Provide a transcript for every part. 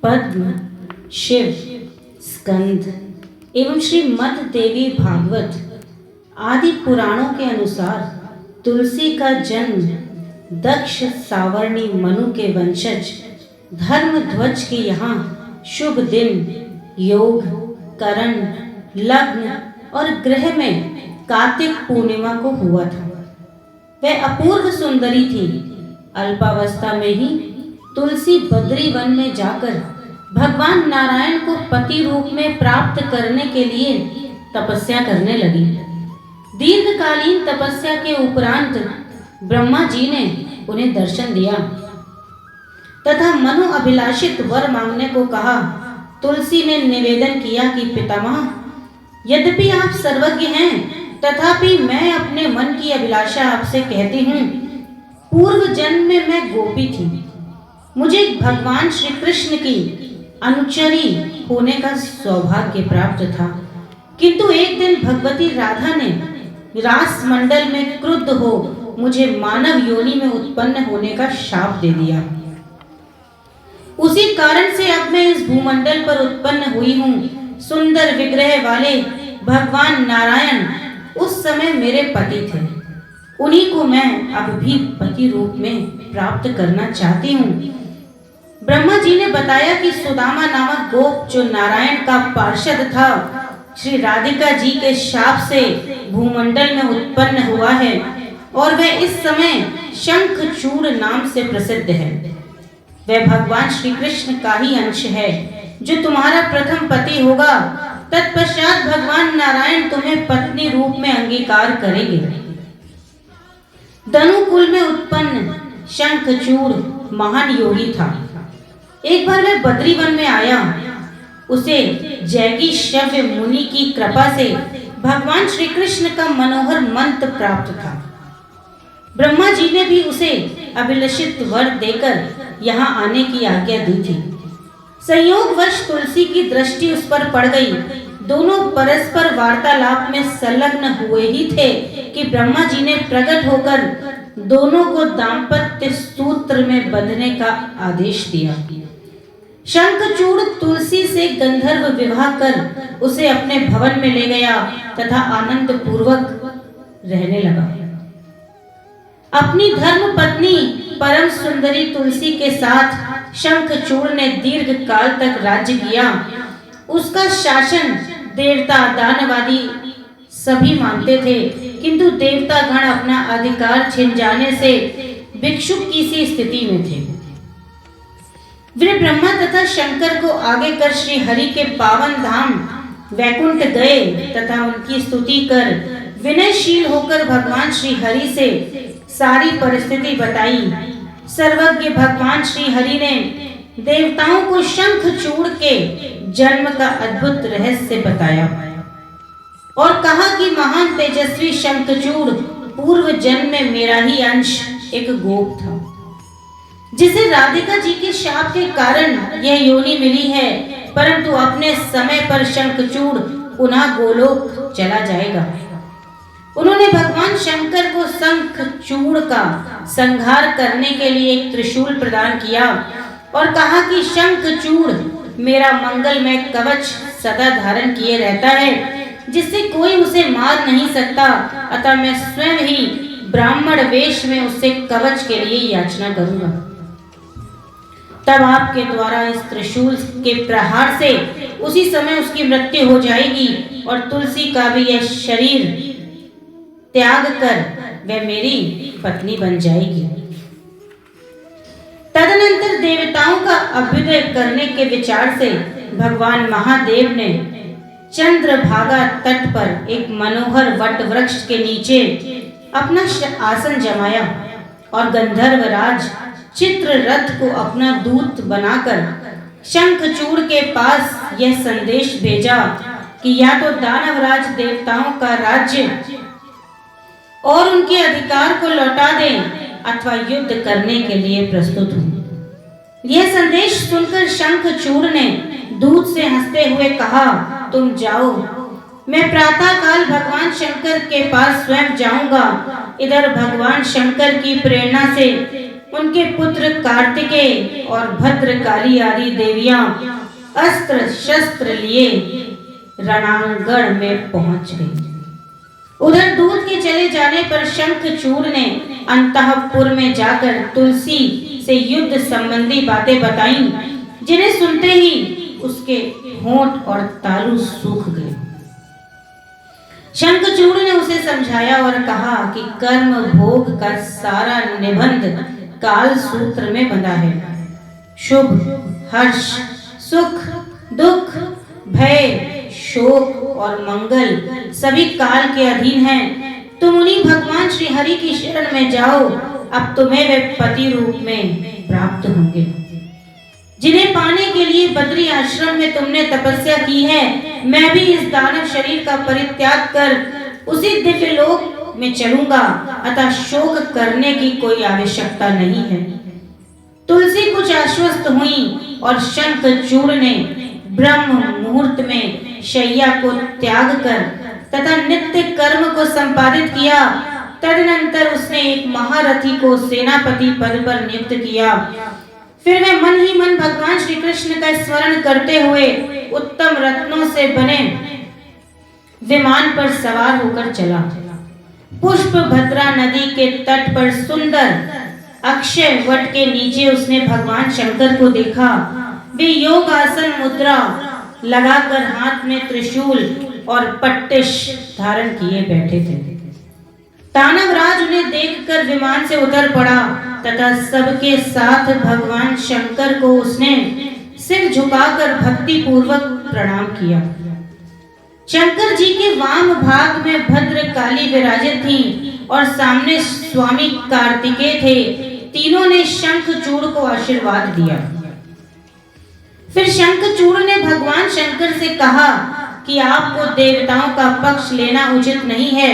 पद्म, शिव, स्कंद एवं श्रीमद् देवी भागवत आदि पुराणों के अनुसार तुलसी का जन्म दक्ष सावर्णी मनु के वंशज धर्मध्वज के यहाँ शुभ दिन, योग, करण, लग्न और ग्रह में कार्तिक पूर्णिमा को हुआ था। वह अपूर्व सुंदरी थी। अल्पावस्था में ही तुलसी बद्री वन में जाकर भगवान नारायण को पति रूप में प्राप्त करने के लिए तपस्या करने लगी। दीर्घकालीन तपस्या के उपरांत ब्रह्मा जी ने उन्हें दर्शन दिया तथा मनु अभिलाषित वर मांगने को कहा। तुलसी ने निवेदन किया कि पितामह, यद्यपि आप सर्वज्ञ हैं, तथापि मैं अपने मन की अभिलाषा आपसे कहती हूँ। पूर्व जन्म में मैं गोपी थी। मुझे भगवान श्री कृष्ण की अनुचरी होने का सौभाग्य प्राप्त था, किंतु एक दिन भगवती राधा ने रास मंडल में क्रुद्ध हो मुझे मानव योनि में उत्पन्न होने का शाप दे दिया। उसी कारण से अब मैं इस भूमंडल पर उत्पन्न हुई हूँ। सुंदर विग्रह वाले भगवान नारायण उस समय मेरे पति थे। उन्हीं को मैं अब भी पति रूप में प्राप्त करना चाहती हूँ। ब्रह्मा जी ने बताया कि सुदामा नामक गोप जो नारायण का पार्षद था, श्री राधिका जी के शाप से भूमंडल में उत्पन्न हुआ है और वह इस समय शंखचूड़ नाम से प्रसिद्ध है। वह भगवान श्री कृष्ण का ही अंश है जो तुम्हारा प्रथम पति होगा। तत्पश्चात भगवान नारायण तुम्हें पत्नी रूप में अंगीकार करेंगे। धनुकुल में उत्पन्न शंखचूड़ महान योगी था। एक बार वह बद्रीवन में आया। उसे जैगी श्रव्य मुनि की कृपा से भगवान श्री कृष्ण का मनोहर मंत्र प्राप्त था। ब्रह्मा जी ने भी उसे अभिलषित वर देकर यहाँ आने की आज्ञा दी थी। संयोगवश तुलसी की दृष्टि उस पर पड़ गई। दोनों परस्पर वार्तालाप में संलग्न हुए ही थे कि ब्रह्मा जी ने प्रकट होकर दोनों को दाम्पत्य सूत्र में बंधने का आदेश दिया। शंखचूड़ तुलसी से गंधर्व विवाह कर उसे अपने भवन में ले गया तथा आनंद पूर्वक रहने लगा। अपनी धर्म पत्नी परम सुंदरी तुलसी के साथ शंखचूड़ ने दीर्घ काल तक राज्य किया। उसका शासन देवता दानवादी सभी मानते थे, किंतु देवता गण अपना अधिकार छिन जाने से भिक्षुक की सी स्थिति में थे। वे ब्रह्मा तथा शंकर को आगे कर श्री हरि के पावन धाम वैकुंठ गए तथा उनकी स्तुति कर विनयशील होकर भगवान श्री हरि से सारी परिस्थिति बताई। सर्वज्ञ भगवान श्री हरि ने देवताओं को शंखचूड़ के जन्म का अद्भुत रहस्य बताया और कहा कि महान तेजस्वी शंखचूड़ पूर्व जन्म में मेरा ही अंश एक गोप था, जिसे राधिका जी के शाप के कारण यह योनि मिली है, परंतु अपने समय पर शंखचूड़ पुनः गोलोक चला जाएगा। उन्होंने भगवान शंकर को शंखचूड़ का संहार करने के लिए एक त्रिशूल प्रदान किया और कहा कि शंखचूड़ मेरा मंगलमय कवच सदा धारण किए रहता है, जिससे कोई उसे मार नहीं सकता। अतः मैं स्वयं ही ब्राह्मण वेश में उससे कवच के लिए याचना करूंगा। तब आपके द्वारा इस त्रिशूल के प्रहार से उसी समय उसकी मृत्यु हो जाएगी और तुलसी का भी यह शरीर त्याग कर वह मेरी पत्नी बन जाएगी। तदनंतर देवताओं का अभ्युदय करने के विचार से भगवान महादेव ने चंद्रभागा तट पर एक मनोहर वट वृक्ष के नीचे अपना आसन जमाया और गंधर्वराज चित्ररथ को अपना दूत बनाकर शंखचूड़ के पास यह संदेश भेजा कि या तो दानवराज देवताओं का राज्य और उनके अधिकार को लौटा दें अथवा युद्ध करने के लिए प्रस्तुत हूं। यह संदेश सुनकर शंखचूड़ ने दूत से हंसते हुए कहा, तुम जाओ, मैं प्रातः काल भगवान शंकर के पास स्वयं जाऊंगा। इधर भगवान शंकर की प्रेरणा से उनके पुत्र कार्तिकेय और भद्रकाली आदि देवियां अस्त्र शस्त्र लिए रणांगण में पहुंच गई। उधर दूत के चले जाने पर शंखचूड़ ने अंतःपुर में जाकर तुलसी से युद्ध संबंधी बातें बताईं, जिन्हें सुनते ही उसके होंठ और तालू सूख गए। शंखचूड़ ने उसे समझाया और कहा कि कर्म भोग का सारा निबंध काल सूत्र में बंधा है। शुभ, हर्ष, सुख, दुख, भय, शोक और मंगल सभी काल के अधीन हैं। तुम उन्हीं भगवान श्री हरि की शरण में जाओ, अब तुम्हें वे पति रूप में प्राप्त होंगे, जिन्हें पाने के लिए बद्री आश्रम में तुमने तपस्या की है। मैं भी इस दानव शरीर का परित्याग कर उसी दिव्य लोक में चलूंगा, अतः शोक करने की कोई आवश्यकता नहीं है। तुलसी कुछ आश्वस्त हुई और शंखचूड़ ने ब्रह्म मुहूर्त में शैया को त्याग कर तथा नित्य कर्म को संपादित किया। तदनंतर उसने एक महारथी को सेनापति पद पर नियुक्त किया। फिर वह मन ही मन भगवान श्री कृष्ण का स्मरण करते हुए उत्तम रत्नों से बने विमान पर सवार होकर चला। पुष्पभद्रा नदी के तट पर सुंदर अक्षय वट के नीचे उसने भगवान शंकर को देखा। वे योग आसन मुद्रा लगाकर हाथ में त्रिशूल और पट्टिश धारण किए बैठे थे। दानवराज उन्हें देखकर विमान से उतर पड़ा तथा सबके साथ भगवान शंकर को उसने सिर झुकाकर भक्ति पूर्वक प्रणाम किया। शंकर जी के वाम भाग में भद्रकाली विराजित थीं और सामने स्वामी कार्तिकेय थे। तीनों ने शंखचूड़ को आशीर्वाद दिया। फिर शंखचूड़ ने भगवान शंकर से कहा कि आपको देवताओं का पक्ष लेना उचित नहीं है।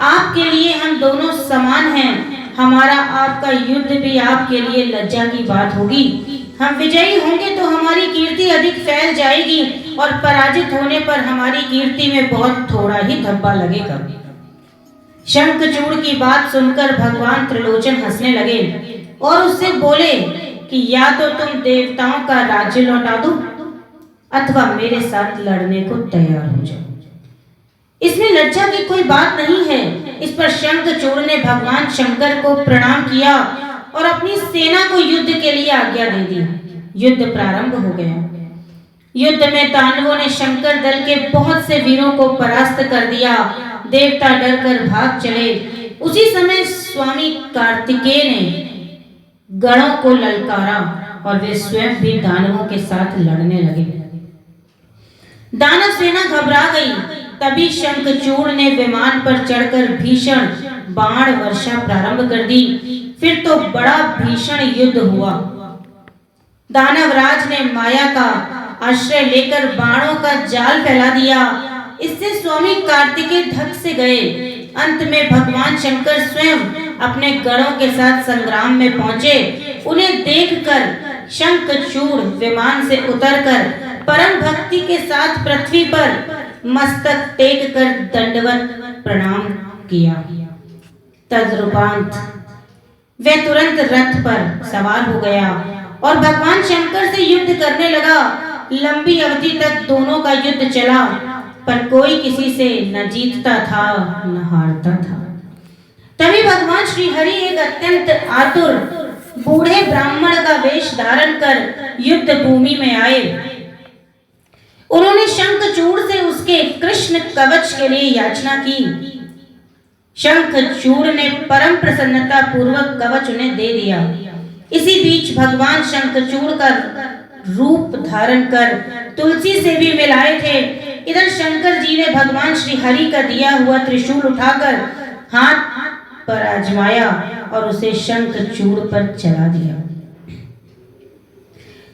आपके लिए हम दोनों समान हैं। हमारा आपका युद्ध भी आपके लिए लज्जा की बात होगी। हम विजयी होंगे तो हमारी कीर्ति अधिक फैल जाएगी और पराजित होने पर हमारी कीर्ति में बहुत थोड़ा ही धब्बा लगेगा। शंखचूड़ की बात सुनकर भगवान त्रिलोचन हंसने लगे और उससे बोले कि या तो तुम देवताओं का राज्य लौटा दो अथवा मेरे साथ लड़ने को तैयार हो जाओ। इसमें लज्जा की कोई बात नहीं है। इस पर शंखचूड़ ने भगवान शंकर को प्रणाम किया और अपनी सेना को युद्ध के लिए आज्ञा दे दी। युद्ध प्रारंभ हो गया। युद्ध में दानवों ने शंकर दल के बहुत से वीरों को परास्त कर दिया। देवता डरकर भाग चले। उसी समय स्वामी कार्तिकेय ने गणों को ललकारा और वे स्वयं भी दानवों के साथ लड़ने लगे। दानव सेना घबरा गई। तभी शंखचूड़ ने विमान पर चढ़कर भीषण बाण वर्षा प्रारंभ कर दी। फिर तो बड़ा भीषण युद्ध हुआ। दानवराज ने माया का आश्रय लेकर बाणों का जाल फैला दिया। इससे स्वामी कार्तिकेय धक से गए। अंत में भगवान शंकर स्वयं अपने गणों के साथ संग्राम में पहुंचे। उन्हें देखकर शंखचूड़ विमान से उतरकर परम भक्ति के साथ पृथ्वी पर मस्तक टेक कर दंडवत प्रणाम किया। तदुपरांत वह तुरंत रथ पर सवार हो गया और भगवान शंकर से युद्ध करने लगा। लंबी अवधि तक दोनों का युद्ध चला, पर कोई किसी से न जीतता था न हारता था। तभी भगवान श्री हरि एक अत्यंत आतुर बूढ़े ब्राह्मण का वेश धारण कर युद्ध भूमि में आए। उन्होंने शंखचूड़ से उसके कृष्ण कवच के लिए याचना की। शंखचूड़ ने परम प्रसन्नता पूर्वक कवच उन्हें दे दिया। इसी बीच भगवान शंखचूड़ का रूप धारण कर तुलसी से भी मिलाए थे। इधर शंकर जी ने भगवान श्री हरि का दिया हुआ त्रिशूल उठाकर हाथ पर आजमाया और उसे शंखचूड़ पर चला दिया।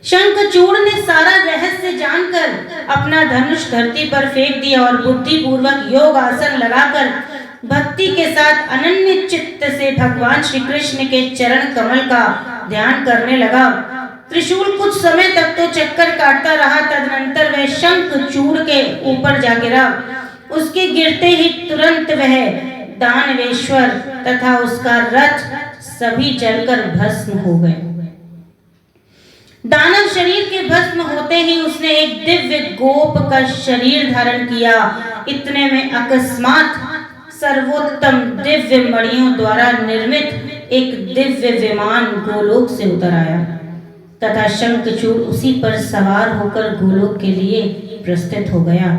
शंखचूड़ ने सारा रहस्य जानकर अपना धनुष धरती पर फेंक दिया और बुद्धि पूर्वक योग आसन लगाकर भक्ति के साथ अनन्य चित्त से भगवान श्री कृष्ण के चरण कमल का ध्यान करने लगा। त्रिशूल कुछ समय तक तो चक्कर काटता रहा। तदनंतर वह शंखचूड़ के ऊपर जा गिरा। उसके गिरते ही तुरंत वह दानवेश्वर तथा उसका रथ सभी जलकर भस्म हो गए। दानव शरीर के भस्म होते ही उसने एक दिव्य गोप का शरीर धारण किया। इतने में अकस्मात सर्वोत्तम दिव्य मणियों द्वारा निर्मित एक दिव्य विमान गोलोक से उतर आया तथा शंखचूड़ उसी पर सवार होकर गोलोक के लिए प्रस्थित हो गया।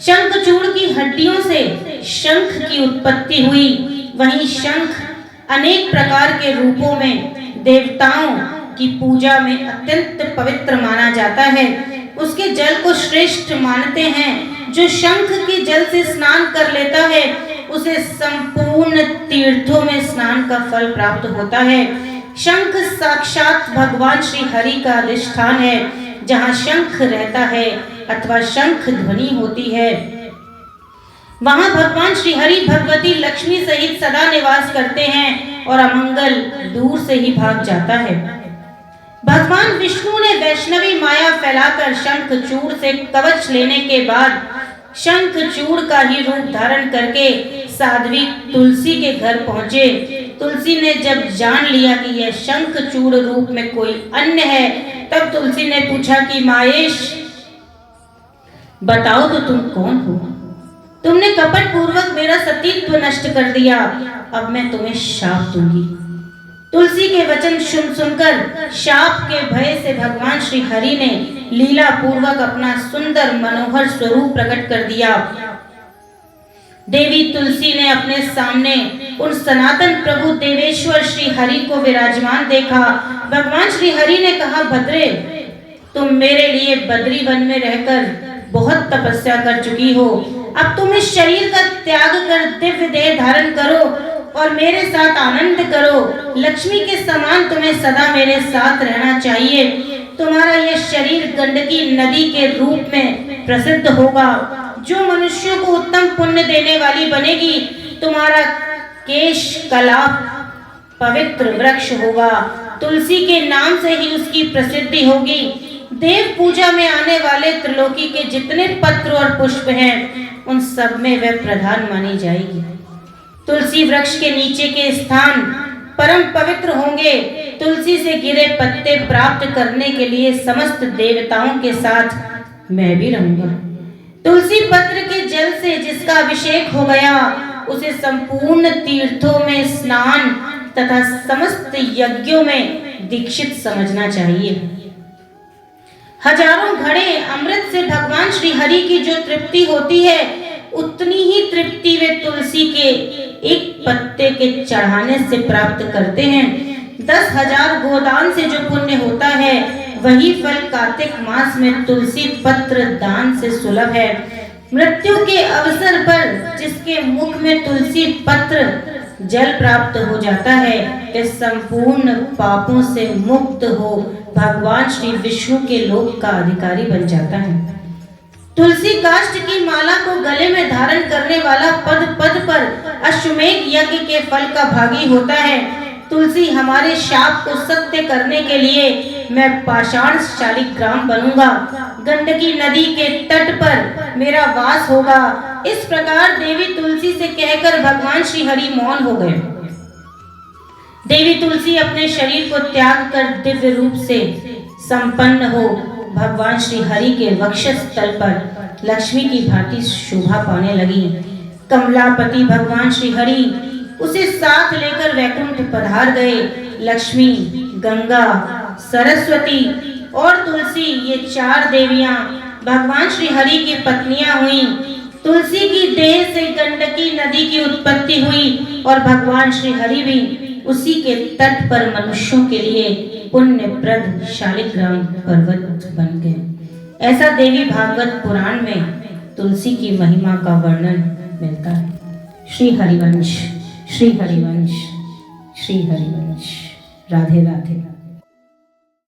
शंखचूड़ की हड्डियों से शंख की उत्पत्ति हुई। वहीं शंख अनेक प्रकार के रूपों में देवताओं की पूजा में अत्यंत पवित्र माना जाता है। उसके जल को श्रेष्ठ मानते हैं। जो शंख के जल से स्नान कर लेता है उसे संपूर्ण तीर्थों में स्नान का फल प्राप्त होता है। शंख साक्षात भगवान श्री हरि का अधिष्ठान है। जहाँ शंख रहता है अथवा शंख ध्वनि होती है वहाँ भगवान श्री हरि भगवती लक्ष्मी सहित सदा निवास करते हैं और अमंगल दूर से ही भाग जाता है। भगवान विष्णु ने वैष्णवी माया फैलाकर शंखचूड़ से कवच लेने के बाद शंखचूड़ का ही रूप धारण करके साध्वी तुलसी के घर पहुंचे। तुलसी ने जब जान लिया कि यह शंखचूड़ रूप में कोई अन्य है तब तुलसी ने पूछा कि माहेश बताओ तो तुम कौन हो? तुमने कपट पूर्वक मेरा सतीत्व नष्ट कर दिया। अब मैं तुम्हें शाप दूंगी। तुलसी के वचन सुनकर शाप के भय से भगवान श्री हरि ने लीला पूर्वक अपना सुंदर मनोहर स्वरूप प्रकट कर दिया। देवी तुलसी ने अपने सामने उन सनातन प्रभु देवेश्वर श्री हरि को विराजमान देखा। भगवान श्री हरि ने कहा, भद्रे तुम मेरे लिए बद्री वन में रहकर बहुत तपस्या कर चुकी हो। अब तुम इस शरीर का त्याग कर दिव्य देह धारण करो और मेरे साथ आनंद करो। लक्ष्मी के समान तुम्हें सदा मेरे साथ रहना चाहिए। तुम्हारा यह शरीर गंडकी नदी के रूप में प्रसिद्ध होगा। जो मनुष्यों को उत्तम पुण्य देने वाली बनेगी। तुम्हारा केश कलाप पवित्र वृक्ष होगा। तुलसी के नाम से ही उसकी प्रसिद्धि होगी। देव पूजा में आने वाले त्रिलोकी के जितने पत्र और पुष्प हैं उन सब में वह प्रधान मानी जाएगी। तुलसी वृक्ष के नीचे के स्थान परम पवित्र होंगे। तुलसी से गिरे पत्ते प्राप्त करने के लिए समस्त देवताओं के साथ मैं भी रहूंगा। तुलसी पत्र के जल से जिसका अभिषेक हो गया उसे संपूर्ण तीर्थों में स्नान तथा समस्त यज्ञों में दीक्षित समझना चाहिए। हजारों घड़े अमृत से भगवान श्री हरि की जो तृप्ति होती है उतनी ही तृप्ति वे तुलसी के एक पत्ते के चढ़ाने से प्राप्त करते हैं। 10,000 गोदान से जो पुण्य होता है वही फल कार्तिक मास में तुलसी पत्र दान से सुलभ है। मृत्यु के अवसर पर जिसके मुख में तुलसी पत्र जल प्राप्त हो जाता है वह संपूर्ण पापों से मुक्त हो भगवान श्री विष्णु के लोक का अधिकारी बन जाता है। तुलसी काष्ठ की माला को गले में धारण करने वाला पद पद पर अश्वमेध यज्ञ के फल का भागी होता है। तुलसी हमारे शाप को सत्य करने के लिए मैं पाषाण शालिग्राम बनूंगा। गंडकी नदी के तट पर मेरा वास होगा। इस प्रकार देवी तुलसी से कहकर भगवान श्री हरि मौन हो गए। देवी तुलसी अपने शरीर को त्याग कर दिव्य रूप से संपन्न हो भगवान श्री हरि के वक्षस्थल पर लक्ष्मी की भांति शोभा पाने लगी। कमलापति भगवान श्री हरि उसे साथ लेकर वैकुंठ पधार गए। लक्ष्मी, गंगा, सरस्वती और तुलसी ये 4 देवियां भगवान श्री हरि की पत्नियां हुई। तुलसी की देह से गंडकी नदी की उत्पत्ति हुई और भगवान श्री हरि भी उसी के तट पर मनुष्यों के लिए पुण्यप्रद शालिग्राम पर्वत बन गए। ऐसा देवी भागवत पुराण में तुलसी की महिमा का वर्णन मिलता है। श्री हरिवंश, श्री हरिवंश, श्री हरिवंश। राधे राधे।